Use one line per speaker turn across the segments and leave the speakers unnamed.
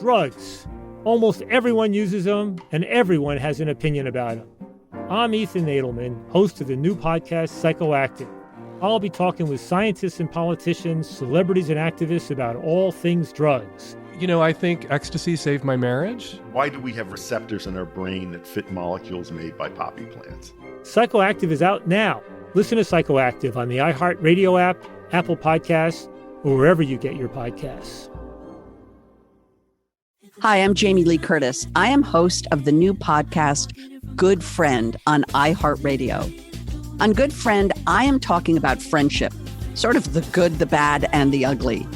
Drugs. Almost everyone uses them, and everyone has an opinion about them. I'm Ethan Nadelman, host of the new podcast, Psychoactive. I'll be talking with scientists and politicians, celebrities and activists about all things drugs.
You know, I think ecstasy saved my marriage.
Why do we have receptors in our brain that fit molecules made by poppy plants?
Psychoactive is out now. Listen to Psychoactive on the iHeartRadio app, Apple Podcasts, or wherever you get your podcasts.
Hi, I'm Jamie Lee Curtis. I am host of the new podcast, Good Friend, on iHeartRadio. On Good Friend, I am talking about friendship, sort of the good, the bad, and the ugly.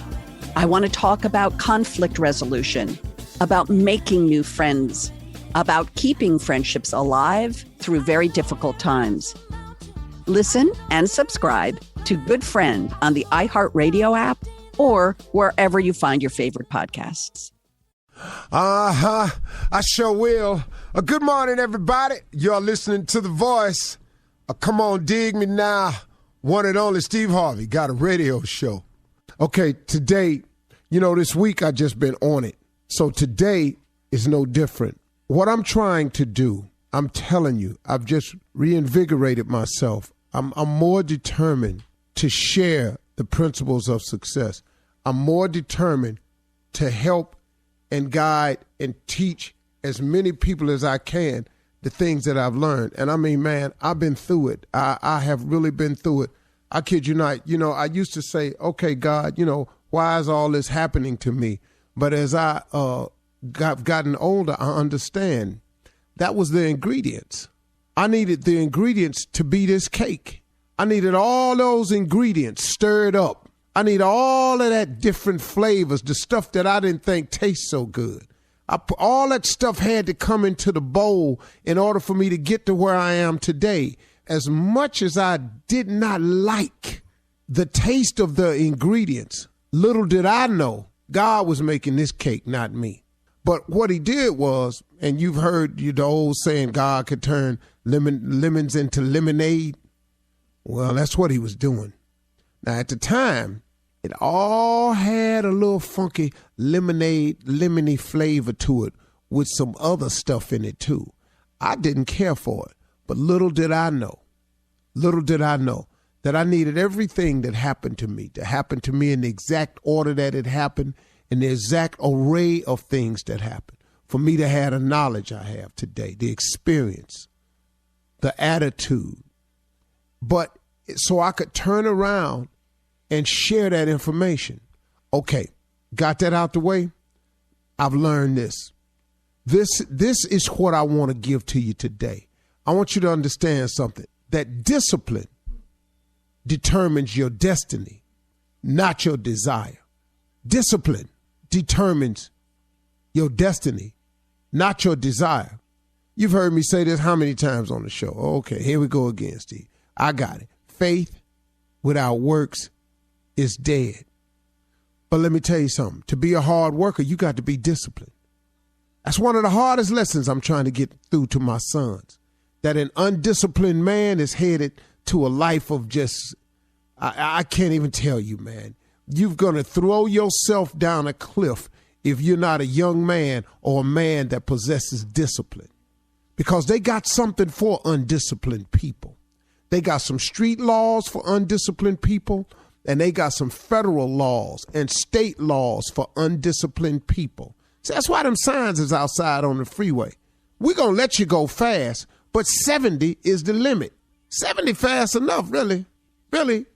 I want to talk about conflict resolution, about making new friends, about keeping friendships alive through very difficult times. Listen and subscribe to Good Friend on the iHeartRadio app or wherever you find your favorite podcasts.
I sure will. Good morning, everybody. You're listening to The Voice. Come on, dig me now. One and only Steve Harvey got a radio show. Okay, today, this week I just been on it. So today is no different. What I'm trying to do, I'm telling you, I've just reinvigorated myself. I'm more determined to share the principles of success. I'm more determined to help and guide and teach as many people as I can the things that I've learned. And I mean, man, I've been through it. I have really been through it. I kid you not. I used to say, okay, God, why is all this happening to me? But as I gotten older, I understand that was the ingredients. I needed the ingredients to be this cake. I needed all those ingredients stirred up. I need all of that different flavors, the stuff that I didn't think tastes so good. All that stuff had to come into the bowl in order for me to get to where I am today. As much as I did not like the taste of the ingredients, little did I know God was making this cake, not me. But what he did was, and you've heard the old saying, God could turn lemons into lemonade. Well, that's what he was doing. Now, at the time, it all had a little funky lemony flavor to it with some other stuff in it too. I didn't care for it, but little did I know that I needed everything that happened to me to happen to me in the exact order that it happened, in the exact array of things that happened, for me to have the knowledge I have today, the experience, the attitude. But so I could turn around and share that information. Okay, got that out the way? I've learned this. This is what I want to give to you today. I want you to understand something, that discipline determines your destiny, not your desire. Discipline determines your destiny, not your desire. You've heard me say this how many times on the show? Okay, here we go again, Steve. I got it. Faith without works is dead. But let me tell you something. To be a hard worker, you got to be disciplined. That's one of the hardest lessons I'm trying to get through to my sons. That an undisciplined man is headed to a life of just, I can't even tell you, man. You're going to throw yourself down a cliff if you're not a young man or a man that possesses discipline. Because they got something for undisciplined people. They got some street laws for undisciplined people, and they got some federal laws and state laws for undisciplined people. So that's why them signs is outside on the freeway. We're going to let you go fast, but 70 is the limit. 70 fast enough, really. Really.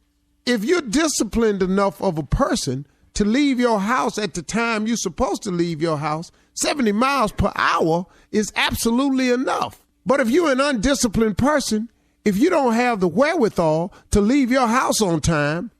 If you're disciplined enough of a person to leave your house at the time you're supposed to leave your house, 70 miles per hour is absolutely enough. But if you're an undisciplined person, if you don't have the wherewithal to leave your house on time,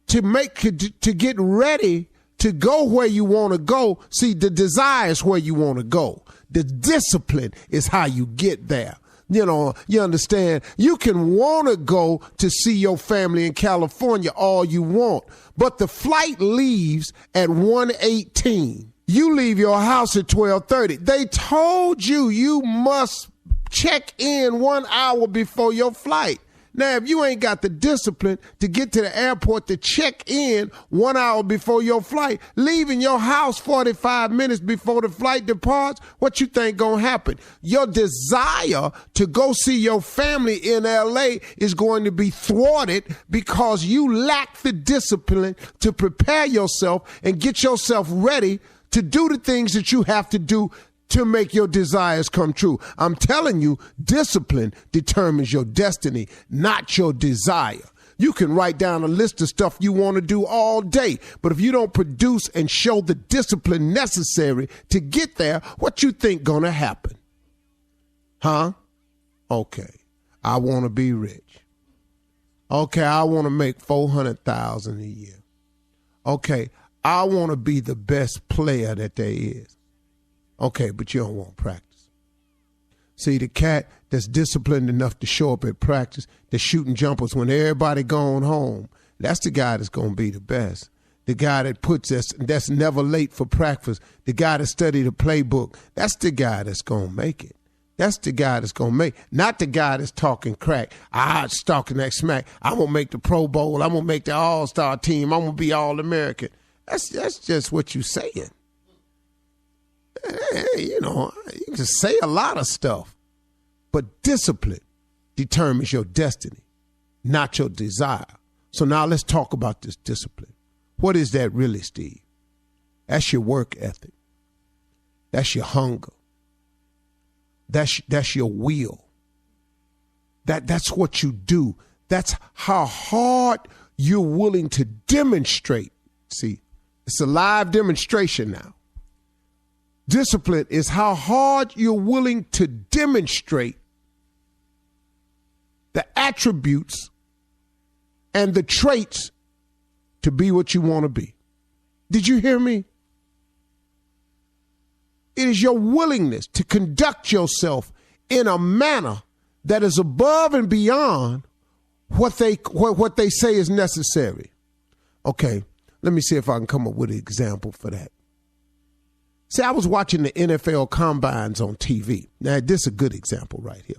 to get ready to go where you want to go, see, the desire is where you want to go. The discipline is how you get there. You understand? You can want to go to see your family in California all you want, but the flight leaves at 1:18. You leave your house at 12:30. They told you must check in 1 hour before your flight. Now, if you ain't got the discipline to get to the airport to check in 1 hour before your flight, leaving your house 45 minutes before the flight departs, what you think gonna happen? Your desire to go see your family in LA is going to be thwarted because you lack the discipline to prepare yourself and get yourself ready to do the things that you have to do to make your desires come true. I'm telling you, discipline determines your destiny, not your desire. You can write down a list of stuff you want to do all day, but if you don't produce and show the discipline necessary to get there, what you think gonna happen? Huh? Okay, I want to be rich. Okay, I want to make $400,000 a year. Okay, I want to be the best player that there is. Okay, but you don't want practice. See, the cat that's disciplined enough to show up at practice, that's shooting jumpers when everybody gone home, that's the guy that's going to be the best. The guy that that's never late for practice, the guy that studied the playbook, that's the guy that's going to make it. That's the guy that's going to make it. Not the guy that's talking crack. It's talking that smack. I'm going to make the Pro Bowl. I'm going to make the All-Star team. I'm going to be All-American. That's just what you're saying. You know, you can say a lot of stuff, but discipline determines your destiny, not your desire. So now let's talk about this discipline. What is that really, Steve? That's your work ethic. That's your hunger. That's your will. That's what you do. That's how hard you're willing to demonstrate. See, it's a live demonstration now. Discipline is how hard you're willing to demonstrate the attributes and the traits to be what you want to be. Did you hear me? It is your willingness to conduct yourself in a manner that is above and beyond what they say is necessary. Okay, let me see if I can come up with an example for that. See, I was watching the NFL combines on TV. Now, this is a good example right here.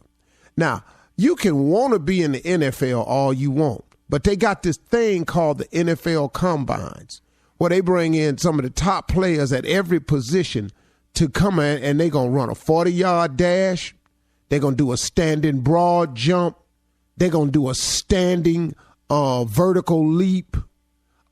Now, you can want to be in the NFL all you want, but they got this thing called the NFL combines where they bring in some of the top players at every position to come in, and they're going to run a 40-yard dash. They're going to do a standing broad jump. They're going to do a standing vertical leap.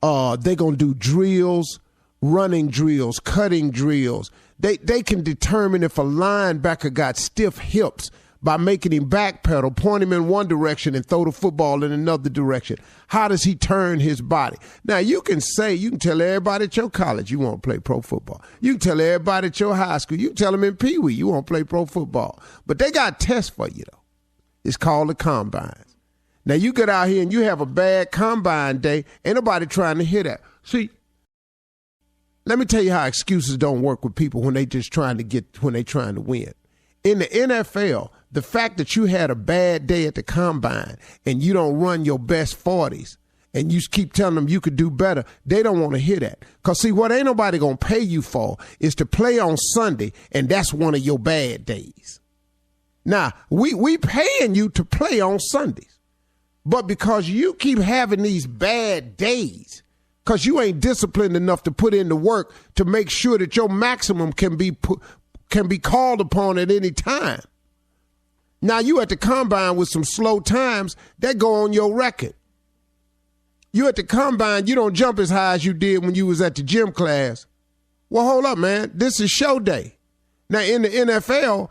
They're going to do drills, running drills, cutting drills. They can determine if a linebacker got stiff hips by making him backpedal, point him in one direction and throw the football in another direction. How does he turn his body? Now, you can tell everybody at your college you want to play pro football. You can tell everybody at your high school. You can tell them in Pee Wee you want to play pro football. But they got tests for you, though. It's called the combines. Now, you get out here and you have a bad combine day. Ain't nobody trying to hear that. See, let me tell you how excuses don't work with people when they trying to win. In the NFL, the fact that you had a bad day at the combine and you don't run your best 40s and you keep telling them you could do better, they don't want to hear that. Because, see, what ain't nobody going to pay you for is to play on Sunday, and that's one of your bad days. Now, we paying you to play on Sundays, but because you keep having these bad days, because you ain't disciplined enough to put in the work to make sure that your maximum can be called upon at any time. Now you at the combine with some slow times that go on your record. You at the combine, you don't jump as high as you did when you was at the gym class. Well, hold up, man. This is show day. Now in the NFL,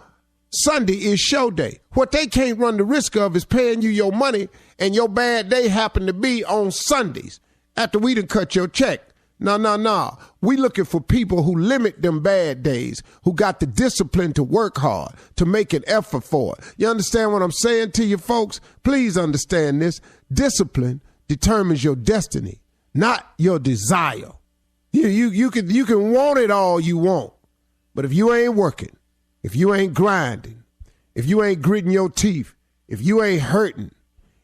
Sunday is show day. What they can't run the risk of is paying you your money and your bad day happen to be on Sundays after we done cut your check. No. We looking for people who limit them bad days, who got the discipline to work hard, to make an effort for it. You understand what I'm saying to you folks? Please understand this. Discipline determines your destiny, not your desire. You can want it all you want, but if you ain't working, if you ain't grinding, if you ain't gritting your teeth, if you ain't hurting,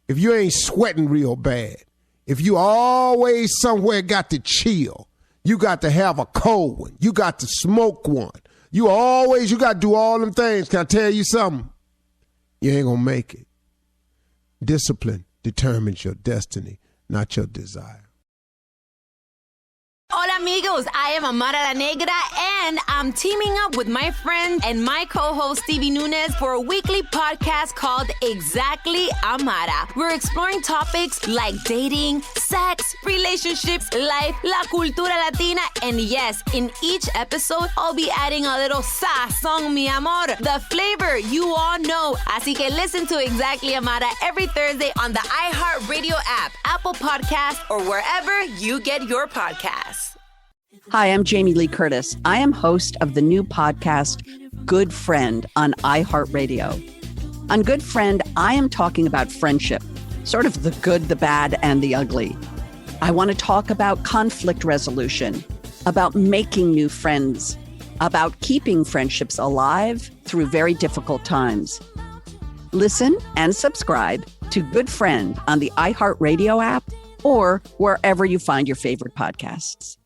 if you ain't sweating real bad, if you always somewhere got to chill, you got to have a cold one, you got to smoke one, you got to do all them things. Can I tell you something? You ain't going to make it. Discipline determines your destiny, not your desire.
Hola amigos, I am Amara La Negra and I'm teaming up with my friend and my co-host Stevie Nunes for a weekly podcast called Exactly Amara. We're exploring topics like dating, sex, relationships, life, la cultura latina, and yes, in each episode, I'll be adding a little sazón, mi amor, the flavor you all know. Así que listen to Exactly Amara every Thursday on the iHeartRadio app, Apple Podcasts, or wherever you get your podcasts.
Hi, I'm Jamie Lee Curtis. I am host of the new podcast, Good Friend, on iHeartRadio. On Good Friend, I am talking about friendship, sort of the good, the bad, and the ugly. I want to talk about conflict resolution, about making new friends, about keeping friendships alive through very difficult times. Listen and subscribe to Good Friend on the iHeartRadio app or wherever you find your favorite podcasts.